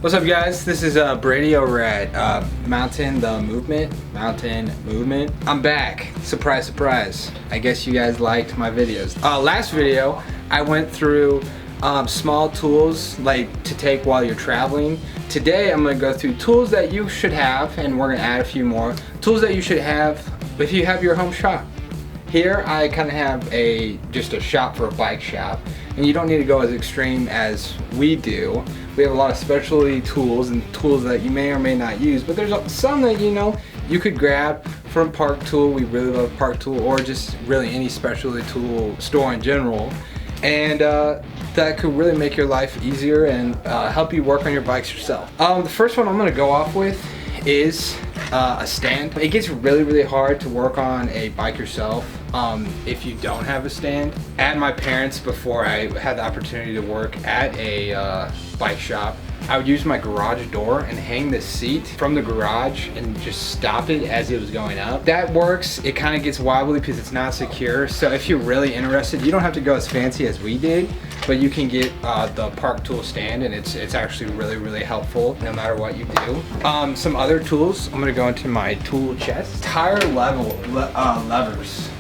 What's up, guys? This is Brady over at Mountain Movement. I'm back. Surprise, surprise. I guess you guys liked my videos. Last video, I went through small tools like to take while you're traveling. Today, I'm gonna go through tools that you should have, and we're gonna add a few more. Tools that you should have if you have your home shop. Here, I kind of have just a shop for a bike shop, and you don't need to go as extreme as we do. We have a lot of specialty tools and tools that you may or may not use, but there's some that you could grab from Park Tool. We really love Park Tool, or just really any specialty tool store in general, and that could really make your life easier and help you work on your bikes yourself. The first one I'm going to go off with is a stand. It gets really hard to work on a bike yourself if you don't have a stand. At my parents', before I had the opportunity to work at a bike shop, I would use my garage door and hang the seat from the garage and just stop it as it was going up. That works. It kind of gets wobbly because it's not secure. So if you're really interested, you don't have to go as fancy as we did, but you can get the Park Tool stand, and it's actually really helpful no matter what you do. Some other tools, I'm gonna go into my tool chest. Tire levers.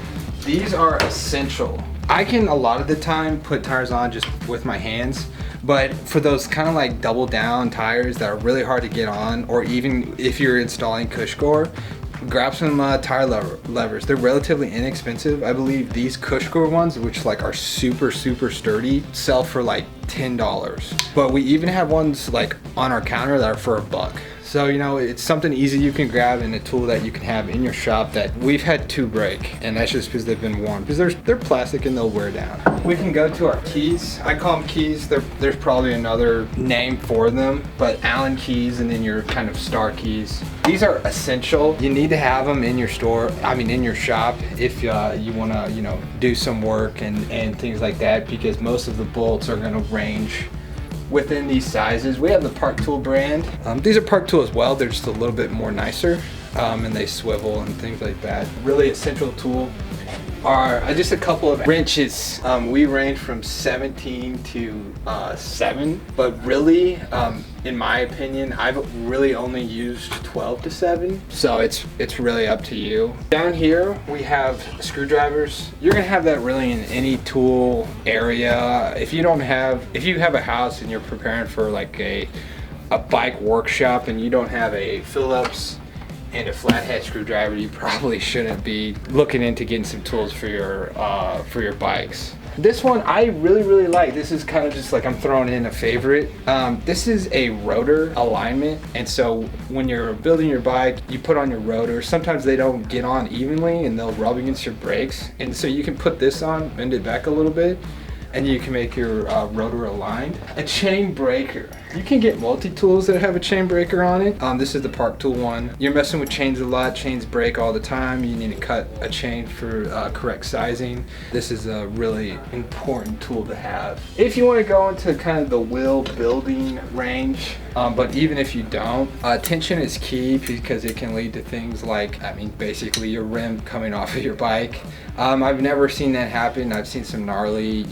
These are essential. I can a lot of the time put tires on just with my hands, but for those kind of like double down tires that are really hard to get on, or even if you're installing Cushcore, grab some tire levers. They're relatively inexpensive. I believe these Cushcore ones, which like are super sturdy, sell for like $10. But we even have ones like on our counter that are for $1. So it's something easy you can grab, and a tool that you can have in your shop that we've had 2 break, and that's just because they've been worn, because they're plastic and they'll wear down. We can go to our keys. I call them keys. There's probably another name for them, but Allen keys, and then your kind of star keys. These are essential. You need to have them in your in your shop if you want to do some work and things like that, because most of the bolts are going to range within these sizes. We have the Park Tool brand. These are Park Tool as well. They're just a little bit more nicer, and they swivel and things like that. Really essential tool are just a couple of wrenches. We range from 17 to 7, but really, in my opinion, I've really only used 12 to 7. So it's really up to you. Down here we have screwdrivers. You're gonna have that really in any tool area. If you have a house and you're preparing for like a bike workshop and you don't have a Phillips and a flathead screwdriver, you probably shouldn't be looking into getting some tools for your bikes. This one I really like. This is kind of just like I'm throwing in a favorite. This is a rotor alignment, and so when you're building your bike, you put on your rotor. Sometimes they don't get on evenly and they'll rub against your brakes, and so you can put this on, bend it back a little bit, and you can make your rotor aligned. A chain breaker. You can get multi-tools that have a chain breaker on it. This is the Park Tool one. You're messing with chains a lot. Chains break all the time. You need to cut a chain for correct sizing. This is a really important tool to have. If you want to go into kind of the wheel building range, but even if you don't, tension is key, because it can lead to things like, basically your rim coming off of your bike. I've never seen that happen. I've seen some gnarly,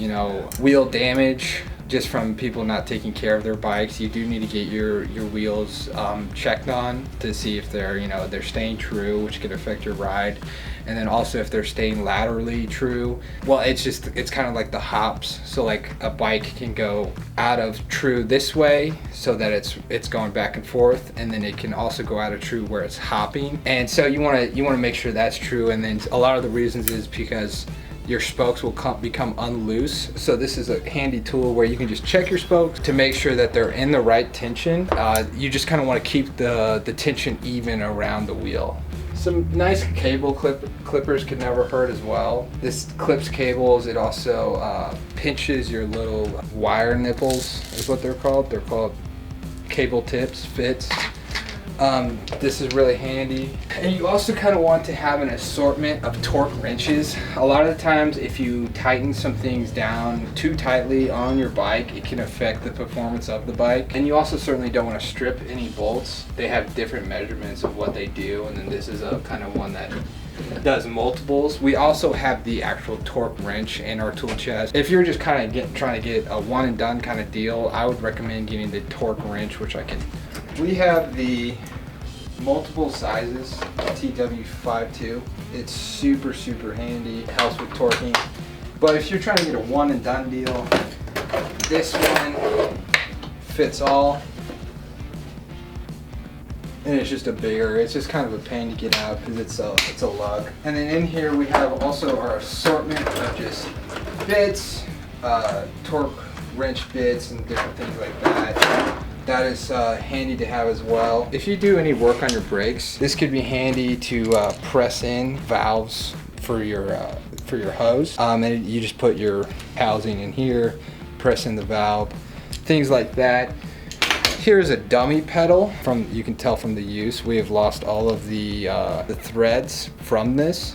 wheel damage just from people not taking care of their bikes. You do need to get your wheels checked on to see if they're staying true, which could affect your ride. And then also if they're staying laterally true. Well, it's kind of like the hops. So like a bike can go out of true this way so that it's going back and forth, and then it can also go out of true where it's hopping. And so you want to make sure that's true. And then a lot of the reasons is because your spokes will become unloose. So this is a handy tool where you can just check your spokes to make sure that they're in the right tension. You just kind of want to keep the tension even around the wheel. Some nice cable clippers could never hurt as well. This clips cables. It also pinches your little wire nipples, is what they're called. They're called cable tips, fits. This is really handy. And you also kind of want to have an assortment of torque wrenches. A lot of the times if you tighten some things down too tightly on your bike, it can affect the performance of the bike. And you also certainly don't want to strip any bolts. They have different measurements of what they do, and then this is a kind of one that does multiples. We also have the actual torque wrench in our tool chest. If you're just kind of trying to get a one and done kind of deal, I would recommend getting the torque wrench, which I can. We have the multiple sizes TW52. It's super handy. It helps with torquing. But if you're trying to get a one and done deal, this one fits all. And it's just it's just kind of a pain to get out because it's a lug. And then in here we have also our assortment of just bits, torque wrench bits and different things like that. That is handy to have as well. If you do any work on your brakes, this could be handy to press in valves for your hose. And you just put your housing in here, press in the valve, things like that. Here's a dummy pedal. You can tell from the use, we have lost all of the threads from this,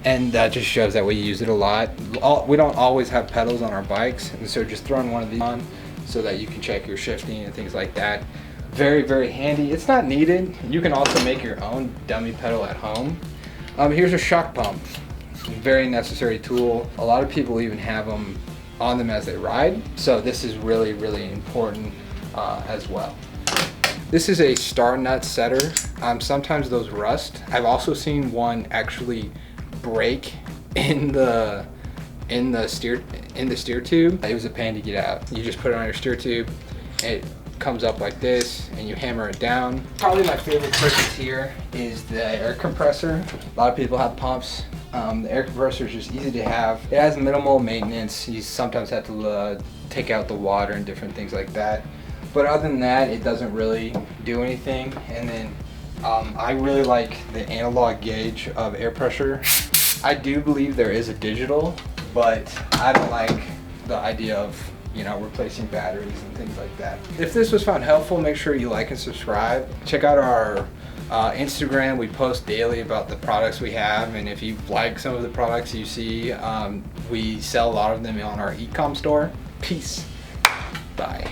and that just shows that we use it a lot. We don't always have pedals on our bikes, and so just throwing one of these on so that you can check your shifting and things like that. Very handy. It's not needed. You can also make your own dummy pedal at home. Here's a shock pump. Very necessary tool. A lot of people even have them on them as they ride, so this is really important as well. This is a star nut setter. Sometimes those rust. I've also seen one actually break in the steer tube. It was a pain to get out. You just put it on your steer tube, it comes up like this, and you hammer it down. Probably my favorite purchase here is the air compressor. A lot of people have pumps. The air compressor is just easy to have. It has minimal maintenance. You sometimes have to take out the water and different things like that. But other than that, it doesn't really do anything. And then I really like the analog gauge of air pressure. I do believe there is a digital, but I don't like the idea of, you know, replacing batteries and things like that. If this was found helpful, make sure you like and subscribe. Check out our Instagram. We post daily about the products we have, and if you like some of the products you see, we sell a lot of them on our e-com store. Peace. Bye.